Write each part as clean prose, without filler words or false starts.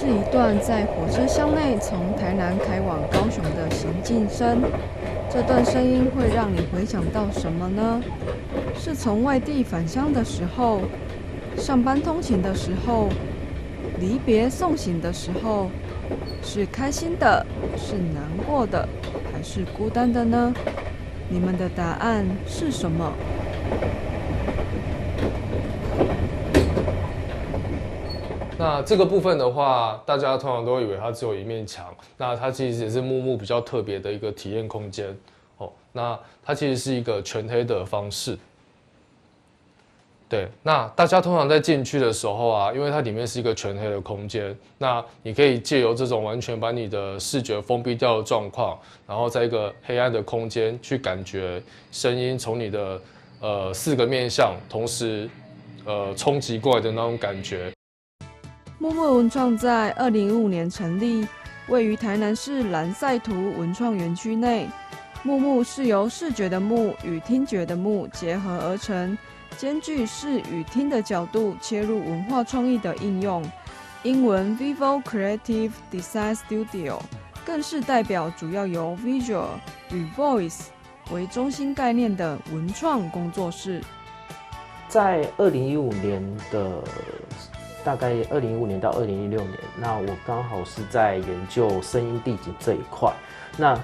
是一段在火车厢内从台南开往高雄的行进声。这段声音会让你回想到什么呢？是从外地返乡的时候，上班通勤的时候，离别送行的时候，是开心的，是难过的，还是孤单的呢？你们的答案是什么？那这个部分的话，大家通常都会以为它只有一面墙，那它其实也是木木比较特别的一个体验空间哦。那它其实是一个全黑的方式。对，那大家通常在进去的时候啊，因为它里面是一个全黑的空间，那你可以借由这种完全把你的视觉封闭掉的状况，然后在一个黑暗的空间去感觉声音从你的4个面向同时冲击过来的那种感觉。木木文创在2015年成立，位于台南市蓝赛图文创园区内。木木是由视觉的木与听觉的木结合而成，兼具视与听的角度切入文化创意的应用。英文 Vivo Creative Design Studio 更是代表主要由 Visual 与 Voice 为中心概念的文创工作室。在2015年的大概2015年到2016年，那我刚好是在研究声音地景这一块。那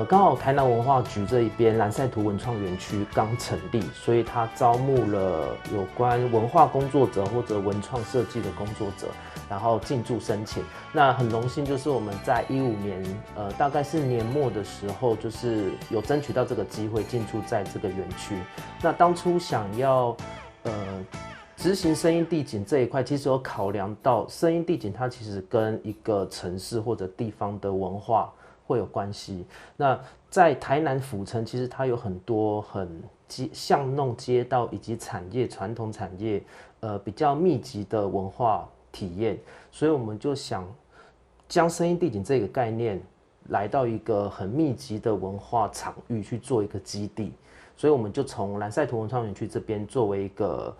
刚好台南文化局这一边蓝赛图文创园区刚成立，所以他招募了有关文化工作者或者文创设计的工作者，然后进驻申请。那很荣幸，就是我们在2015年大概是年末的时候，就是有争取到这个机会进驻在这个园区。那当初想要执行声音地景这一块，其实有考量到声音地景它其实跟一个城市或者地方的文化会有关系。那在台南府城，其实它有很多很巷弄街道以及产业传统产业比较密集的文化体验，所以我们就想将声音地景这个概念来到一个很密集的文化场域去做一个基地。所以我们就从蓝赛图文创园区这边作为一个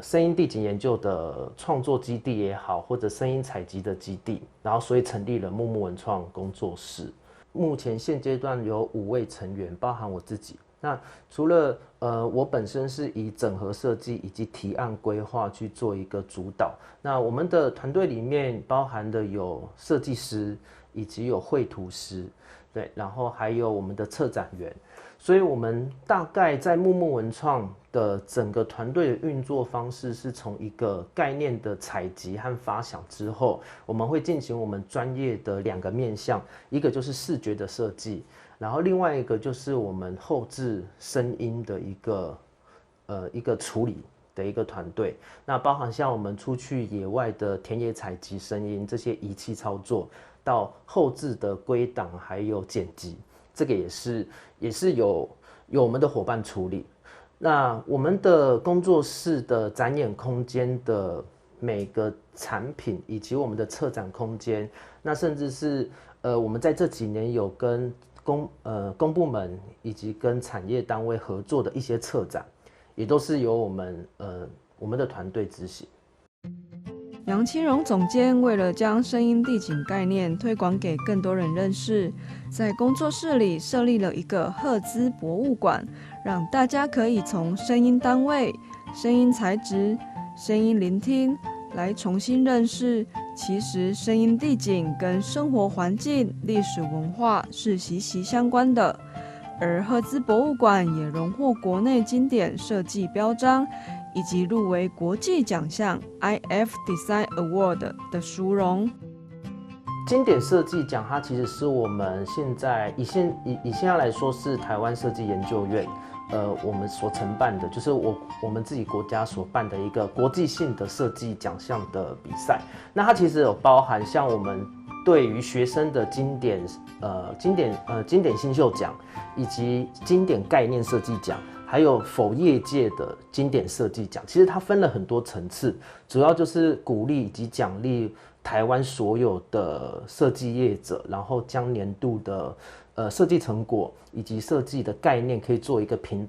声音地景研究的创作基地也好，或者声音采集的基地，然后所以成立了木木文创工作室。目前现阶段有5位成员，包含我自己。那除了我本身是以整合设计以及提案规划去做一个主导，那我们的团队里面包含的有设计师，以及有绘图师，对，然后还有我们的策展员。所以我们大概在木木文创的整个团队的运作方式是从一个概念的采集和发想之后，我们会进行我们专业的2个面向，一个就是视觉的设计，然后另外一个就是我们后置声音的一个处理的一个团队。那包含像我们出去野外的田野采集声音这些仪器操作，到后置的归档还有剪辑。这个也是有我们的伙伴处理。那我们的工作室的展演空间的每个产品，以及我们的策展空间，那甚至是我们在这几年有跟公部门以及跟产业单位合作的一些策展，也都是由我们的团队执行。杨清荣总监为了将声音地景概念推广给更多人认识，在工作室里设立了一个赫兹博物馆，让大家可以从声音单位、声音材质、声音聆听来重新认识，其实声音地景跟生活环境、历史文化是息息相关的。而赫兹博物馆也荣获国内经典设计标章，以及入围国际奖项 IF Design Award 的殊荣。经典设计奖，它其实是我们现在以现在来说是台湾设计研究院，我们所承办的，就是我们自己国家所办的一个国际性的设计奖项的比赛。那它其实有包含像我们对于学生的经典新秀奖，以及经典概念设计奖，还有否业界的经典设计奖。其实它分了很多层次，主要就是鼓励以及奖励台湾所有的设计业者，然后将年度的设计成果以及设计的概念可以做一个平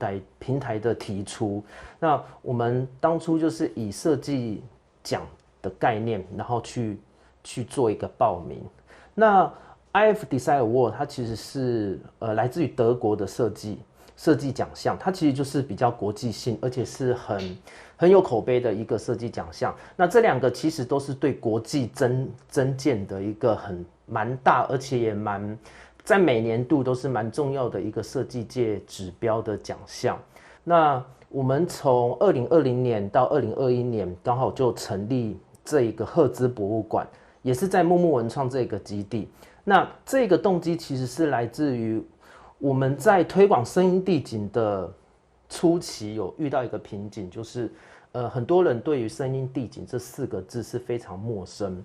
台的提出。那我们当初就是以设计奖的概念，然后去去做一个报名。那 IF Design Award 它其实是来自于德国的设计奖项，它其实就是比较国际性，而且是很有口碑的一个设计奖项。那这两个其实都是对国际增建的一个蛮大，而且也在每年度都是蛮重要的一个设计界指标的奖项。那我们从2020年到2021年刚好就成立这一个赫兹博物馆，也是在木木文创这个基地。那这个动机其实是来自于我们在推广声音地景的初期有遇到一个瓶颈，就是很多人对于声音地景这4个字是非常陌生，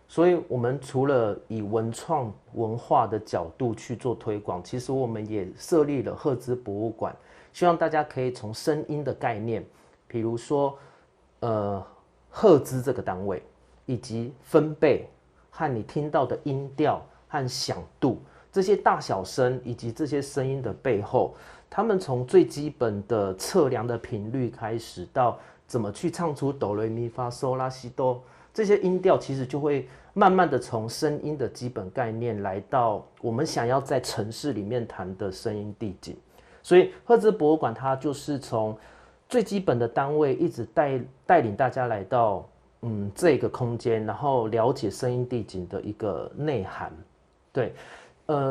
所以我们除了以文创文化的角度去做推广，其实我们也设立了赫兹博物馆，希望大家可以从声音的概念，比如说赫兹这个单位，以及分贝和你听到的音调和响度，这些大小声以及这些声音的背后，他们从最基本的测量的频率开始，到怎么去唱出哆来咪发嗦拉西哆，这些音调其实就会慢慢的从声音的基本概念来到我们想要在城市里面谈的声音地景。所以赫兹博物馆它就是从最基本的单位一直带领大家来到这个空间，然后了解声音地景的一个内涵。对，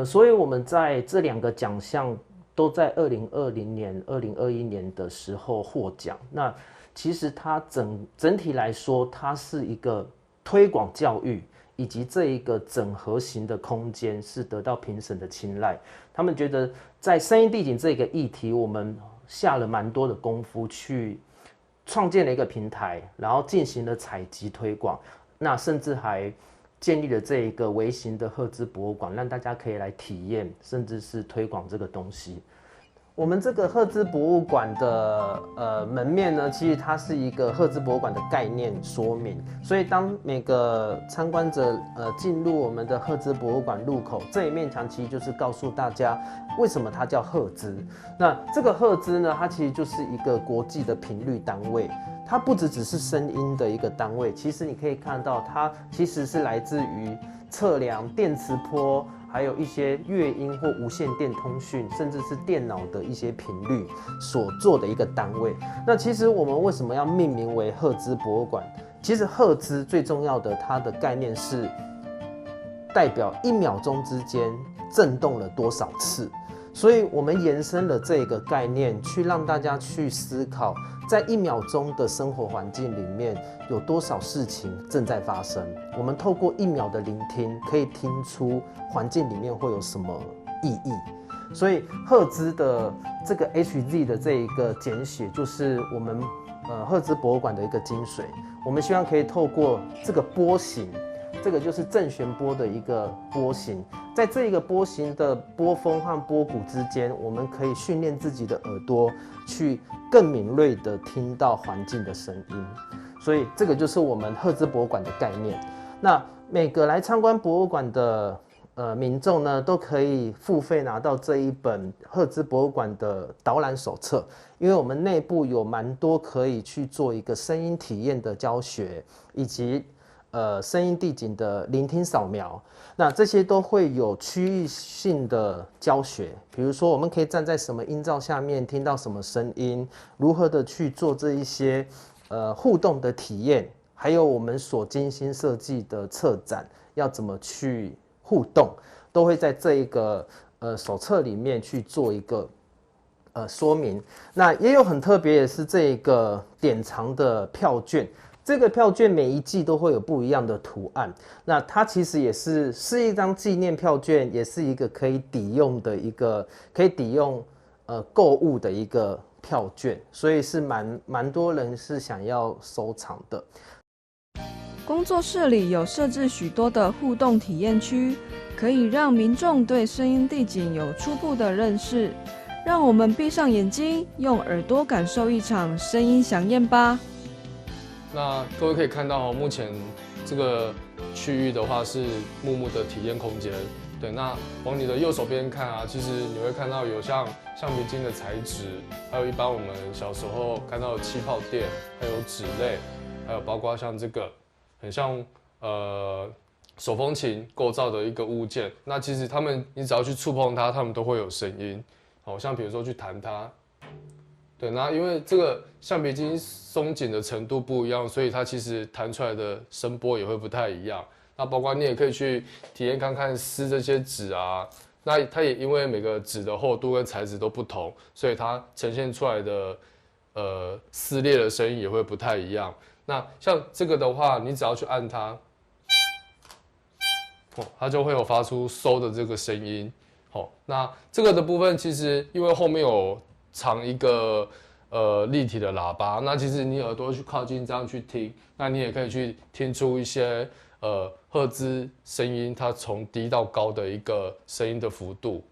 所以我们在这2个奖项都在2020年、2021年的时候获奖。那其实它整体来说，它是一个推广教育以及这一个整合型的空间，是得到评审的青睐。他们觉得在声音地景这个议题，我们下了蛮多的功夫去创建了一个平台，然后进行了采集推广，那甚至还建立了这一个微型的赫兹博物馆，让大家可以来体验，甚至是推广这个东西。我们这个赫兹博物馆的门面呢，其实它是一个赫兹博物馆的概念说明，所以当每个参观者进入我们的赫兹博物馆入口，这一面墙其实就是告诉大家为什么它叫赫兹。那这个赫兹呢，它其实就是一个国际的频率单位，它不只是声音的一个单位，其实你可以看到它其实是来自于测量电磁波，还有一些乐音或无线电通讯，甚至是电脑的一些频率所做的一个单位。那其实我们为什么要命名为赫兹博物馆？其实赫兹最重要的它的概念是代表1秒钟之间震动了多少次，所以我们延伸了这个概念，去让大家去思考，在1秒钟的生活环境里面有多少事情正在发生。我们透过1秒的聆听，可以听出环境里面会有什么意义。所以赫兹的这个 HZ 的这一个简写，就是我们赫兹博物馆的一个精髓。我们希望可以透过这个波形，这个就是正弦波的一个波形，在这一个波形的波峰和波谷之间，我们可以训练自己的耳朵，去更敏锐的听到环境的声音。所以这个就是我们赫兹博物馆的概念。那每个来参观博物馆的民众呢，都可以付费拿到这一本赫兹博物馆的导览手册，因为我们内部有蛮多可以去做一个声音体验的教学，以及声音地景的聆听扫描。那这些都会有区域性的教学，比如说我们可以站在什么音噪下面听到什么声音，如何的去做这一些互动的体验，还有我们所精心设计的策展要怎么去互动，都会在这一个手册里面去做一个说明。那也有很特别的是这一个典藏的票券，这个票券每一季都会有不一样的图案。那它其实也是一张纪念票券，也是一个可以抵用的一个可以抵用购物的一个票券，所以是蛮多人是想要收藏的。工作室里有设置许多的互动体验区，可以让民众对声音地景有初步的认识。让我们闭上眼睛，用耳朵感受一场声音响宴吧。那各位可以看到，目前这个区域的话是木木的体验空间。对，那往你的右手边看啊，其实你会看到有像橡皮筋的材质，还有一般我们小时候看到的气泡垫，还有纸类，还有包括像这个很像手风琴构造的一个物件。那其实你只要去触碰它，它们都会有声音。好像比如说去弹它，对，那因为这个橡皮筋松紧的程度不一样，所以它其实弹出来的声波也会不太一样。那包括你也可以去体验看看撕这些纸啊，那它也因为每个纸的厚度跟材质都不同，所以它呈现出来的撕裂的声音也会不太一样。那像这个的话，你只要去按它，它就会有发出收的这个声音。那这个的部分其实因为后面有藏一个立体的喇叭，那其实你耳朵去靠近这样去听，那你也可以去听出一些赫兹声音，它从低到高的一个声音的幅度。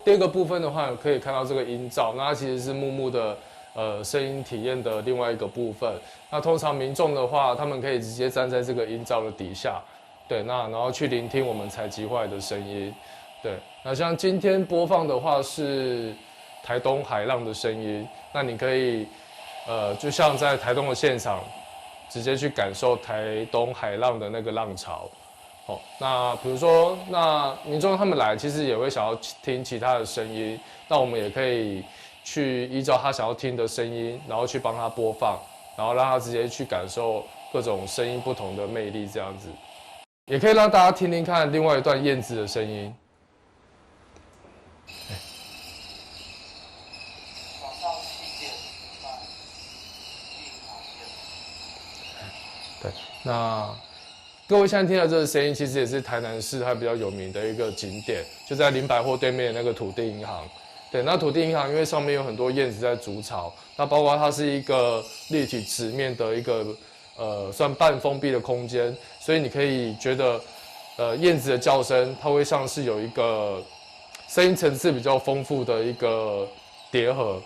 第二个部分的话，可以看到这个音罩，那它其实是木木的声音体验的另外一个部分。那通常民众的话，他们可以直接站在这个音罩的底下，对，然后去聆听我们采集回来的声音。对，那像今天播放的话是台东海浪的声音，那你可以就像在台东的现场，直接去感受台东海浪的那个浪潮。那比如说，那民众他们来，其实也会想要听其他的声音，那我们也可以去依照他想要听的声音，然后去帮他播放，然后让他直接去感受各种声音不同的魅力，这样子，也可以让大家听听看另外一段燕子的声音。对，那各位现在听到这个声音，其实也是台南市它比较有名的一个景点，就在林百货对面的那个土地银行。对，那土地银行因为上面有很多燕子在筑巢，那包括它是一个立体直面的一个算半封闭的空间，所以你可以觉得燕子的叫声，它会像是有一个声音层次比较丰富的一个叠合。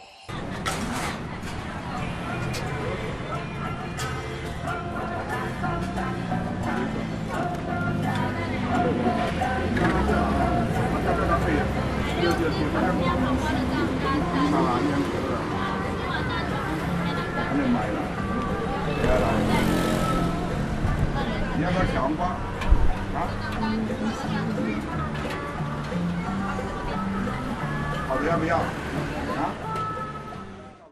你要不要小黄瓜？啊？好的，要不要？啊？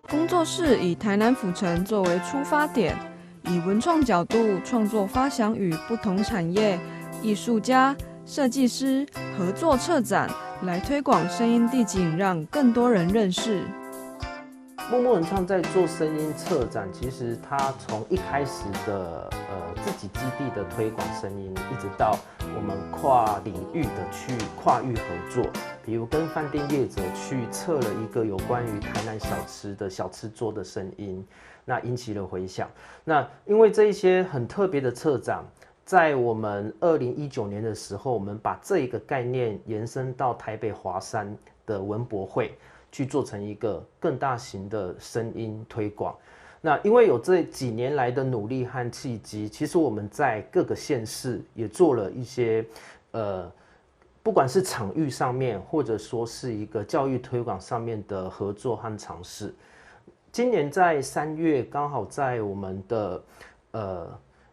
工作室以台南府城作为出发点，以文创角度创作发想与不同产业、艺术家、设计师合作策展，来推广声音地景，让更多人认识。木木文创在做声音策展，其实他从一开始的自己基地的推广声音，一直到我们跨领域的去跨域合作，比如跟饭店业者去测了一个有关于台南小吃的小吃桌的声音，那引起了回响。那因为这一些很特别的策展，在我们2019年的时候，我们把这一个概念延伸到台北华山的文博会。去做成一个更大型的声音推广。那因为有这几年来的努力和契机，其实我们在各个县市也做了一些不管是场域上面，或者说是一个教育推广上面的合作和尝试。今年在3月，刚好在我们的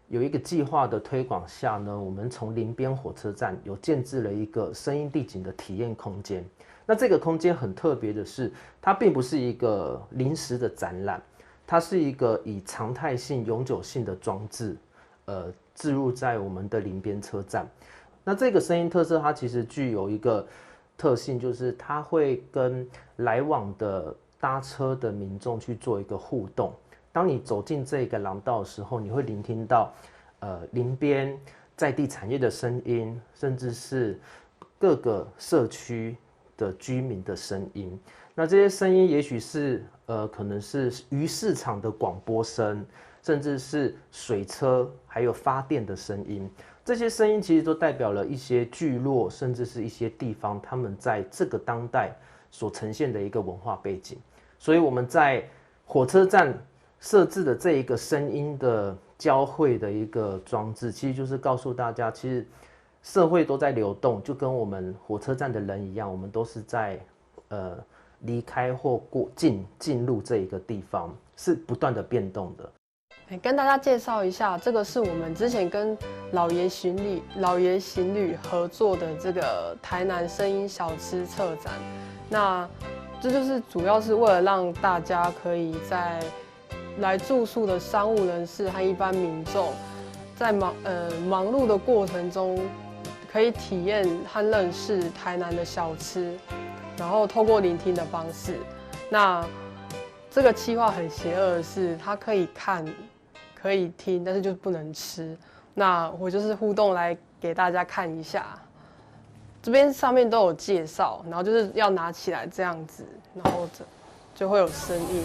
有一个计划的推广下呢，我们从林边火车站有建置了一个声音地景的体验空间。那这个空间很特别的是，它并不是一个临时的展览，它是一个以常态性、永久性的装置，置入在我们的林边车站。那这个声音特色，它其实具有一个特性，就是它会跟来往的搭车的民众去做一个互动。当你走进这个廊道的时候，你会聆听到林边在地产业的声音，甚至是各个社区的居民的声音。那这些声音也许是可能是鱼市场的广播声，甚至是水车还有发电的声音。这些声音其实都代表了一些聚落，甚至是一些地方他们在这个当代所呈现的一个文化背景。所以我们在火车站设置的这一个声音的交汇的一个装置，其实就是告诉大家，其实社会都在流动，就跟我们火车站的人一样，我们都是在离开或进入这一个地方，是不断的变动的。跟大家介绍一下，这个是我们之前跟老爷行旅合作的这个台南声音小吃策展。那这就是主要是为了让大家可以在来住宿的商务人士和一般民众，在忙碌的过程中，可以体验和认识台南的小吃，然后透过聆听的方式。那这个企划很邪恶的是，它可以看。可以听，但是就不能吃。那我就是互动来给大家看一下，这边上面都有介绍，然后就是要拿起来这样子，然后就会有声音。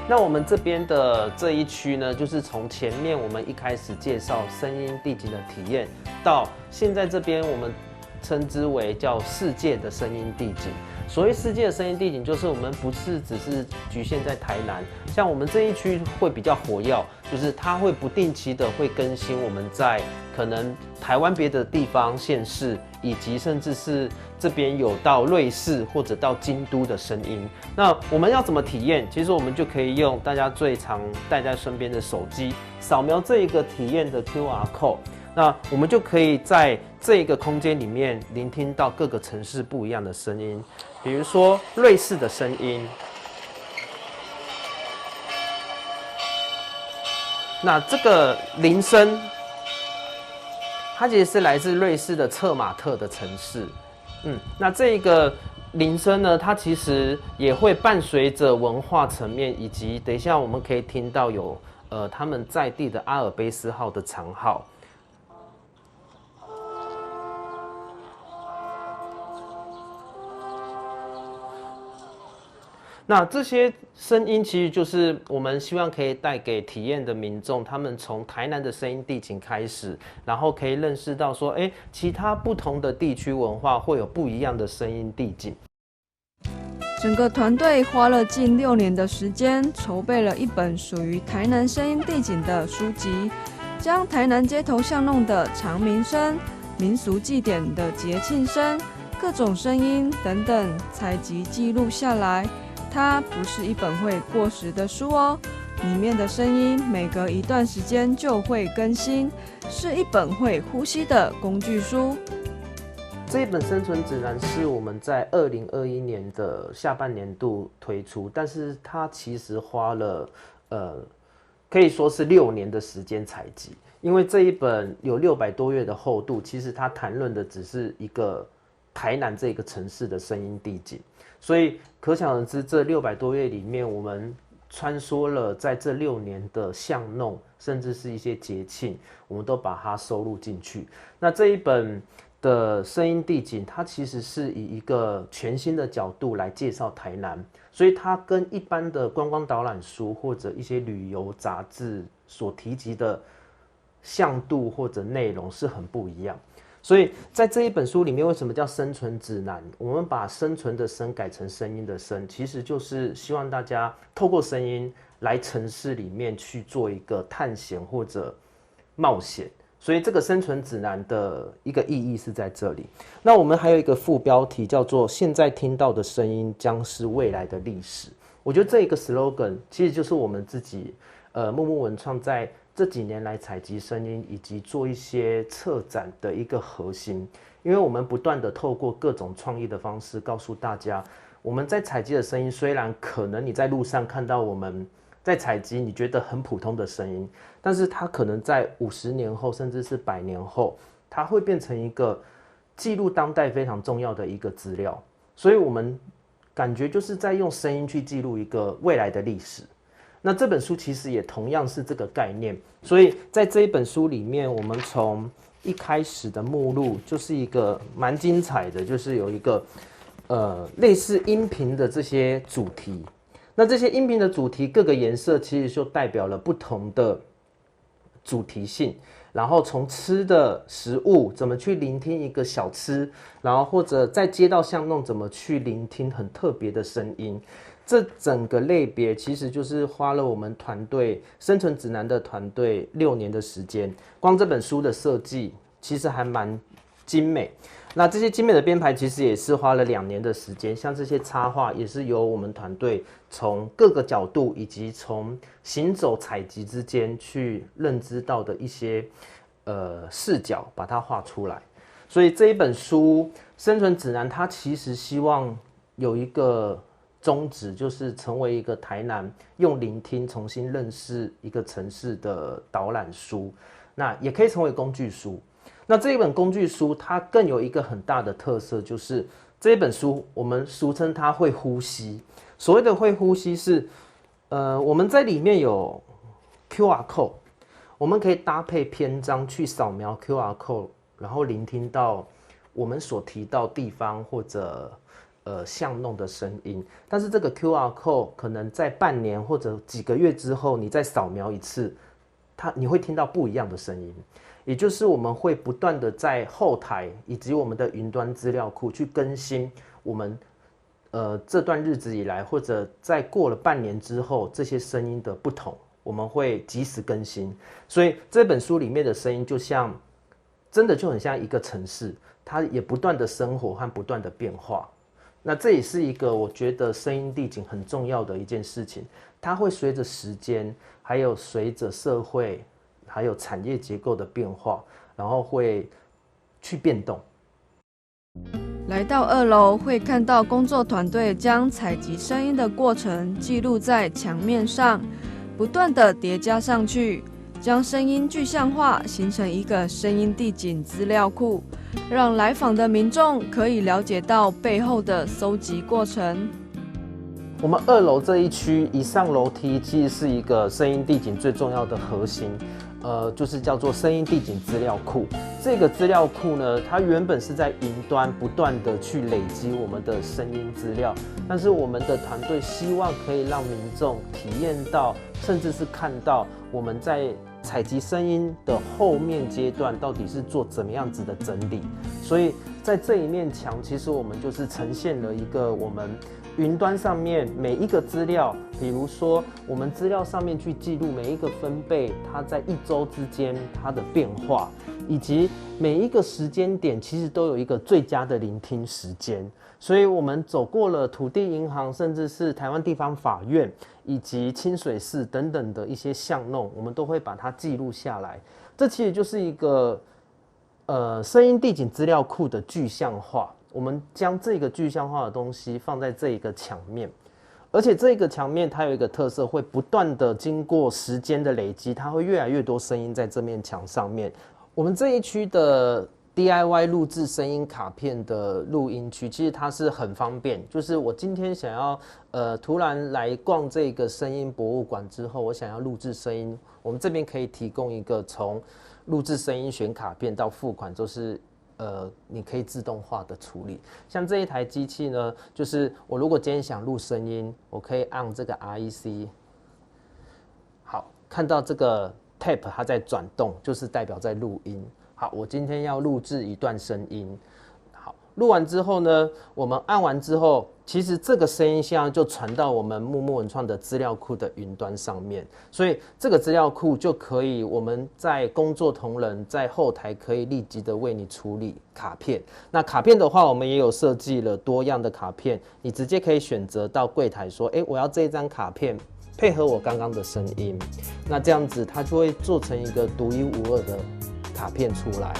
那我们这边的这一区呢，就是从前面我们一开始介绍声音地景的体验，到现在这边我们称之为叫世界的声音地景。所谓世界的声音地景，就是我们不是只是局限在台南，像我们这一区会比较活跃，就是它会不定期的会更新我们在可能台湾别的地方县市，以及甚至是这边有到瑞士或者到京都的声音。那我们要怎么体验？其实我们就可以用大家最常带在身边的手机，扫描这一个体验的 QR code。那我们就可以在这一个空间里面聆听到各个城市不一样的声音，比如说瑞士的声音。那这个铃声，它其实是来自瑞士的策马特的城市。那这个铃声呢，它其实也会伴随着文化层面，以及等一下我们可以听到有他们在地的阿尔卑斯号的长号。那这些声音其实就是我们希望可以带给体验的民众，他们从台南的声音地景开始，然后可以认识到说，其他不同的地区文化会有不一样的声音地景。整个团队花了近6年的时间，筹备了一本属于台南声音地景的书籍，将台南街头巷弄的长鸣声、民俗祭典的节庆声、各种声音等等采集记录下来。它不是一本会过时的书哦，里面的声音每隔一段时间就会更新，是一本会呼吸的工具书。这一本生存指南是我们在2021年的下半年度推出，但是它其实花了可以说是6年的时间采集，因为这一本有600多页的厚度，其实它谈论的只是一个台南这个城市的声音地景。所以可想而知，这600多页里面，我们穿梭了在这6年的巷弄，甚至是一些节庆，我们都把它收录进去。那这一本的声音地景，它其实是以一个全新的角度来介绍台南，所以它跟一般的观光导览书或者一些旅游杂志所提及的向度或者内容是很不一样。所以在这一本书里面，为什么叫生存指南？我们把生存的生改成声音的声，其实就是希望大家透过声音来城市里面去做一个探险或者冒险。所以这个生存指南的一个意义是在这里。那我们还有一个副标题叫做"现在听到的声音将是未来的历史"。我觉得这一个 slogan 其实就是我们自己木木文创在这几年来采集声音以及做一些策展的一个核心，因为我们不断的透过各种创意的方式告诉大家，我们在采集的声音虽然可能你在路上看到我们在采集你觉得很普通的声音，但是它可能在50年后甚至是100年后，它会变成一个记录当代非常重要的一个资料，所以我们感觉就是在用声音去记录一个未来的历史。那这本书其实也同样是这个概念，所以在这一本书里面，我们从一开始的目录就是一个蛮精彩的，就是有一个类似音频的这些主题。那这些音频的主题各个颜色其实就代表了不同的主题性，然后从吃的食物怎么去聆听一个小吃，然后或者在街道巷弄怎么去聆听很特别的声音，这整个类别其实就是花了我们团队生存指南的团队6年的时间，光这本书的设计其实还蛮精美。那这些精美的编排其实也是花了2年的时间，像这些插画也是由我们团队从各个角度以及从行走采集之间去认知到的一些视角，把它画出来。所以这一本书《生存指南》，它其实希望有一个宗旨，就是成为一个台南用聆听重新认识一个城市的导览书，那也可以成为工具书。那这一本工具书，它更有一个很大的特色，就是这一本书我们俗称它会呼吸。所谓的会呼吸是，我们在里面有 QR code， 我们可以搭配篇章去扫描 QR code， 然后聆听到我们所提到地方或者巷弄的声音。但是这个 QR code 可能在半年或者几个月之后，你再扫描一次，你会听到不一样的声音。也就是我们会不断的在后台以及我们的云端资料库去更新我们这段日子以来，或者在过了半年之后这些声音的不同，我们会及时更新。所以这本书里面的声音真的就很像一个城市，它也不断的生活和不断的变化。那这也是一个我觉得声音地景很重要的一件事情，它会随着时间，还有随着社会还有产业结构的变化，然后会去变动。来到2楼，会看到工作团队将采集声音的过程记录在墙面上，不断的叠加上去，将声音具象化，形成一个声音地景资料库，让来访的民众可以了解到背后的搜集过程。我们2楼这一区一上楼梯，其实是一个声音地景最重要的核心，就是叫做声音地景资料库。这个资料库呢，它原本是在云端不断的去累积我们的声音资料，但是我们的团队希望可以让民众体验到，甚至是看到我们在采集声音的后面阶段到底是做怎么样子的整理。所以在这一面墙，其实我们就是呈现了一个我们云端上面每一个资料，比如说我们资料上面去记录每一个分贝，它在1周之间它的变化，以及每一个时间点其实都有一个最佳的聆听时间。所以我们走过了土地银行，甚至是台湾地方法院以及清水寺等等的一些巷弄，我们都会把它记录下来。这其实就是一个声音地景资料库的具象化。我们将这个具象化的东西放在这一个墙面，而且这个墙面它有一个特色，会不断的经过时间的累积，它会越来越多声音在这面墙上面。我们这一区的 DIY 录制声音卡片的录音区，其实它是很方便，就是我今天想要突然来逛这个声音博物馆之后，我想要录制声音，我们这边可以提供一个从录制声音选卡片到付款都是你可以自动化的处理。像这一台机器呢，就是我如果今天想录声音，我可以按这个 REC， 好，看到这个 Tab 它在转动，就是代表在录音。好，我今天要录制一段声音，好，录完之后呢，我们按完之后，其实这个声音现在就传到我们木木文创的资料库的云端上面，所以这个资料库就可以我们在工作同仁在后台可以立即的为你处理卡片。那卡片的话，我们也有设计了多样的卡片，你直接可以选择到柜台说，我要这一张卡片配合我刚刚的声音，那这样子它就会做成一个独一无二的卡片出来。